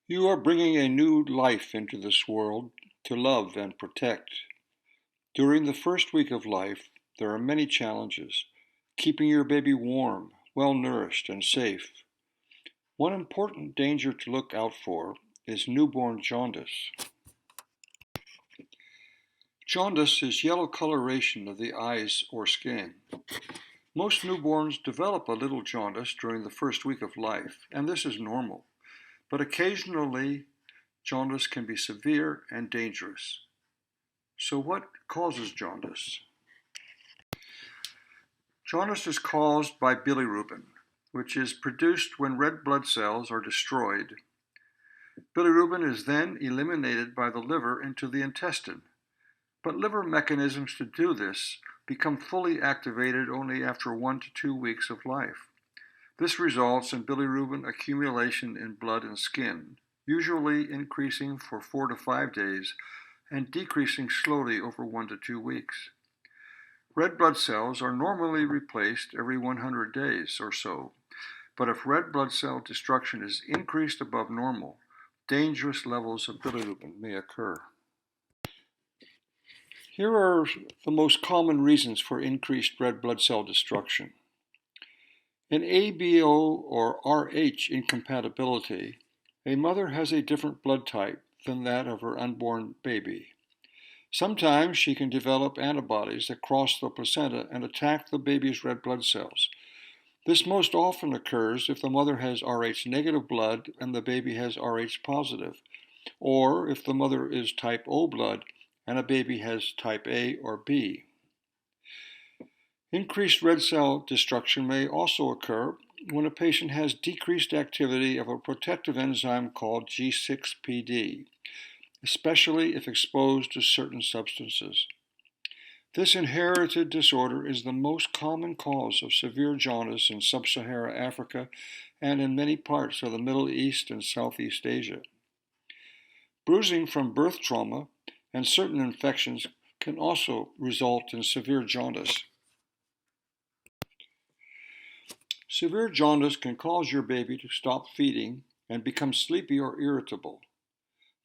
You are bringing a new life into this world to love and protect. During the first week of life, there are many challenges. Keeping your baby warm, well nourished, and safe. One important danger to look out for is newborn jaundice. Jaundice is yellow coloration of the eyes or skin. Most newborns develop a little jaundice during the first week of life, and this is normal. But occasionally, jaundice can be severe and dangerous. So what causes jaundice? Jaundice is caused by bilirubin, which is produced when red blood cells are destroyed. Bilirubin is then eliminated by the liver into the intestine, but liver mechanisms to do this become fully activated only after 1 to 2 weeks of life. This results in bilirubin accumulation in blood and skin, usually increasing for 4 to 5 days and decreasing slowly over 1 to 2 weeks. Red blood cells are normally replaced every 100 days or so, but if red blood cell destruction is increased above normal, dangerous levels of bilirubin may occur. Here are the most common reasons for increased red blood cell destruction. In ABO or Rh incompatibility, a mother has a different blood type than that of her unborn baby. Sometimes she can develop antibodies that cross the placenta and attack the baby's red blood cells. This most often occurs if the mother has Rh negative blood and the baby has Rh positive, or if the mother is type O blood and a baby has type A or B. Increased red cell destruction may also occur when a patient has decreased activity of a protective enzyme called G6PD, especially if exposed to certain substances. This inherited disorder is the most common cause of severe jaundice in sub-Saharan Africa and in many parts of the Middle East and Southeast Asia. Bruising from birth trauma and certain infections can also result in severe jaundice. Severe jaundice can cause your baby to stop feeding and become sleepy or irritable.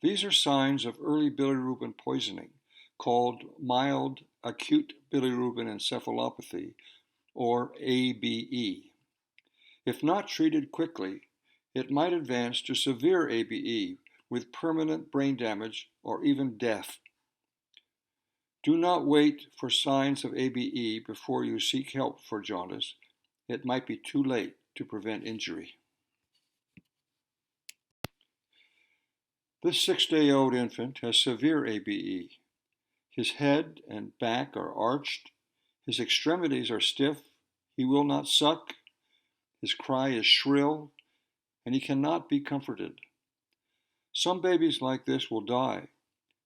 These are signs of early bilirubin poisoning, called mild acute bilirubin encephalopathy, or ABE. If not treated quickly, it might advance to severe ABE with permanent brain damage or even death. Do not wait for signs of ABE before you seek help for jaundice. It might be too late to prevent injury. This 6-day-old infant has severe ABE. His head and back are arched, his extremities are stiff, he will not suck, his cry is shrill, and he cannot be comforted. Some babies like this will die,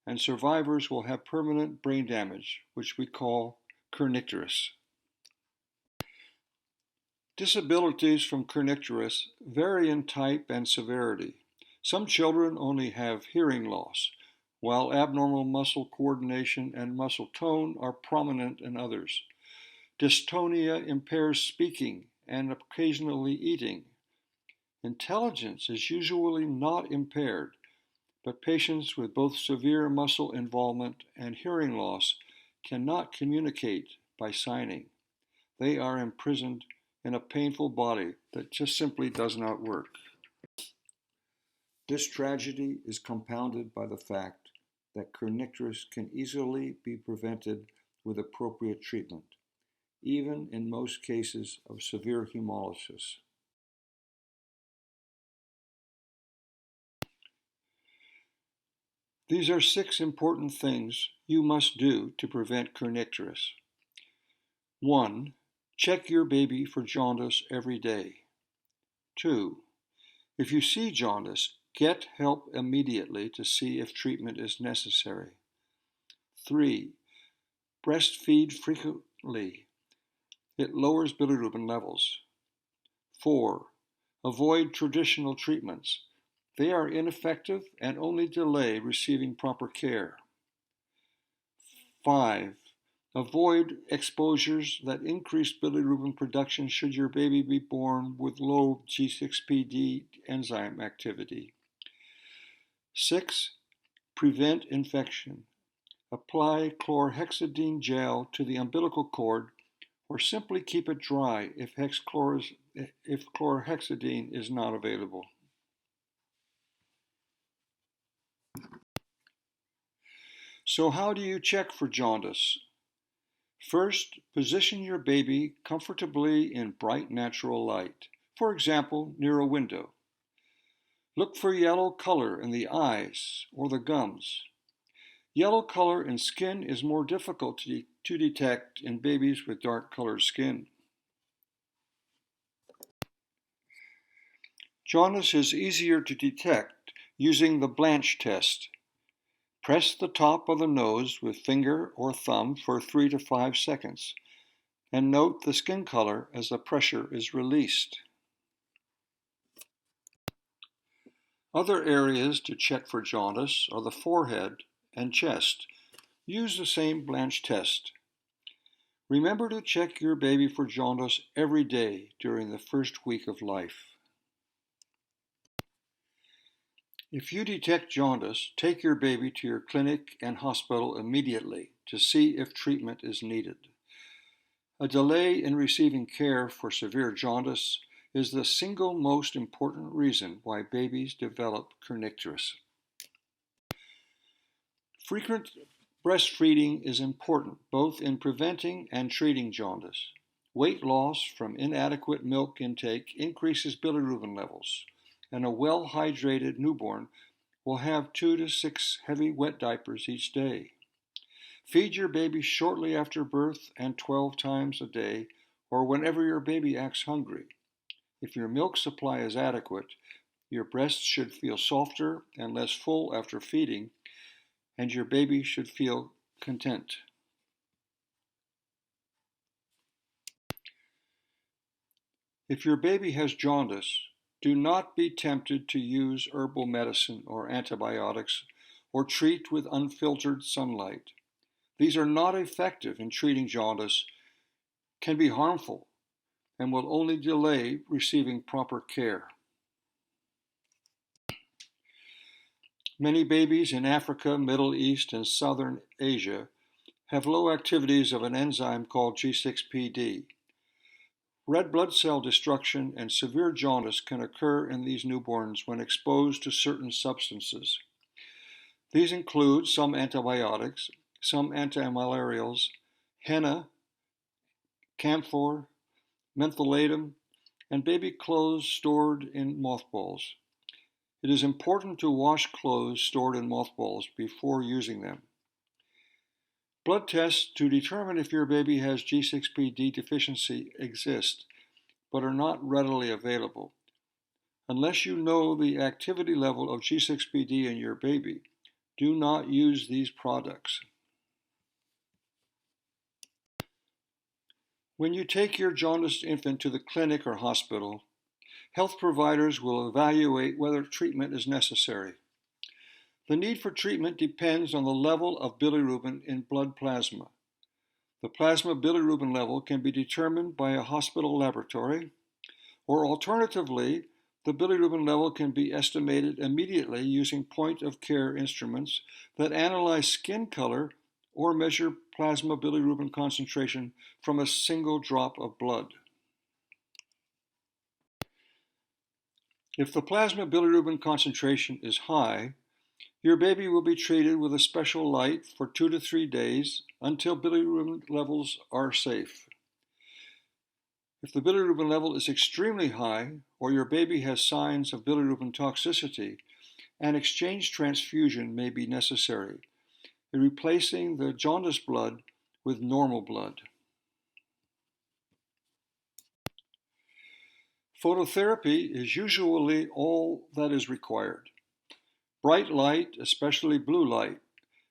and survivors will have permanent brain damage, which we call kernicterus. Disabilities from kernicterus vary in type and severity. Some children only have hearing loss, while abnormal muscle coordination and muscle tone are prominent in others. Dystonia impairs speaking and occasionally eating. Intelligence is usually not impaired, but patients with both severe muscle involvement and hearing loss cannot communicate by signing. They are imprisoned in a painful body that just simply does not work. This tragedy is compounded by the fact that kernicterus can easily be prevented with appropriate treatment, even in most cases of severe hemolysis. These are 6 important things you must do to prevent kernicterus. 1. Check your baby for jaundice every day. 2. If you see jaundice, get help immediately to see if treatment is necessary. 3. Breastfeed frequently. It lowers bilirubin levels. 4. Avoid traditional treatments. They are ineffective and only delay receiving proper care. 5. Avoid exposures that increase bilirubin production should your baby be born with low G6PD enzyme activity. 6. Prevent infection. Apply chlorhexidine gel to the umbilical cord or simply keep it dry if chlorhexidine is not available. So how do you check for jaundice? First, position your baby comfortably in bright natural light, for example, near a window. Look for yellow color in the eyes or the gums. Yellow color in skin is more difficult to detect in babies with dark colored skin. Jaundice is easier to detect using the Blanch test. Press the top of the nose with finger or thumb for 3 to 5 seconds and note the skin color as the pressure is released. Other areas to check for jaundice are the forehead and chest. Use the same Blanch test. Remember to check your baby for jaundice every day during the first week of life. If you detect jaundice, take your baby to your clinic and hospital immediately to see if treatment is needed. A delay in receiving care for severe jaundice is the single most important reason why babies develop kernicterus. Frequent breastfeeding is important both in preventing and treating jaundice. Weight loss from inadequate milk intake increases bilirubin levels, and a well-hydrated newborn will have 2 to 6 heavy wet diapers each day. Feed your baby shortly after birth and 12 times a day or whenever your baby acts hungry. If your milk supply is adequate, your breasts should feel softer and less full after feeding, and your baby should feel content. If your baby has jaundice, do not be tempted to use herbal medicine or antibiotics or treat with unfiltered sunlight. These are not effective in treating jaundice, can be harmful, and will only delay receiving proper care. Many babies in Africa, Middle East, and Southern Asia have low activities of an enzyme called G6PD. Red blood cell destruction and severe jaundice can occur in these newborns when exposed to certain substances. These include some antibiotics, some antimalarials, henna, camphor, mentholatum, and baby clothes stored in mothballs. It is important to wash clothes stored in mothballs before using them. Blood tests to determine if your baby has G6PD deficiency exist, but are not readily available. Unless you know the activity level of G6PD in your baby, do not use these products. When you take your jaundiced infant to the clinic or hospital, health providers will evaluate whether treatment is necessary. The need for treatment depends on the level of bilirubin in blood plasma. The plasma bilirubin level can be determined by a hospital laboratory, or alternatively, the bilirubin level can be estimated immediately using point-of-care instruments that analyze skin color or measure plasma bilirubin concentration from a single drop of blood. If the plasma bilirubin concentration is high, your baby will be treated with a special light for 2 to 3 days until bilirubin levels are safe. If the bilirubin level is extremely high, or your baby has signs of bilirubin toxicity, an exchange transfusion may be necessary, replacing the jaundiced blood with normal blood. Phototherapy is usually all that is required. Bright light, especially blue light,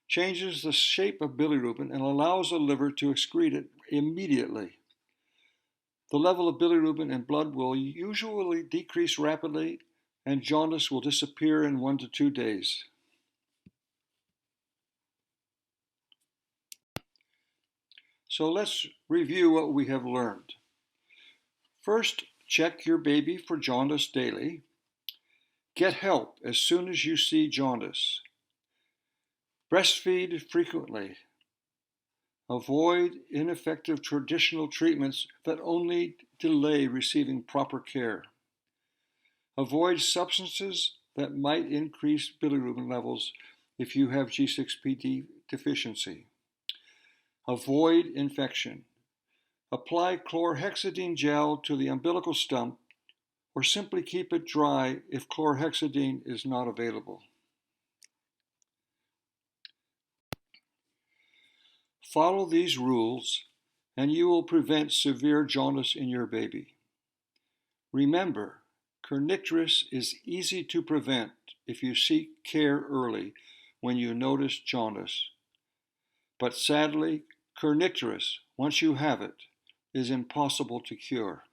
changes the shape of bilirubin and allows the liver to excrete it immediately. The level of bilirubin in blood will usually decrease rapidly, and jaundice will disappear in 1 to 2 days. So let's review what we have learned. First, check your baby for jaundice daily. Get help as soon as you see jaundice. Breastfeed frequently. Avoid ineffective traditional treatments that only delay receiving proper care. Avoid substances that might increase bilirubin levels if you have G6PD deficiency. Avoid infection. Apply chlorhexidine gel to the umbilical stump or simply keep it dry if chlorhexidine is not available. Follow these rules and you will prevent severe jaundice in your baby. Remember, kernicterus is easy to prevent if you seek care early when you notice jaundice. But sadly, kernicterus, once you have it, is impossible to cure.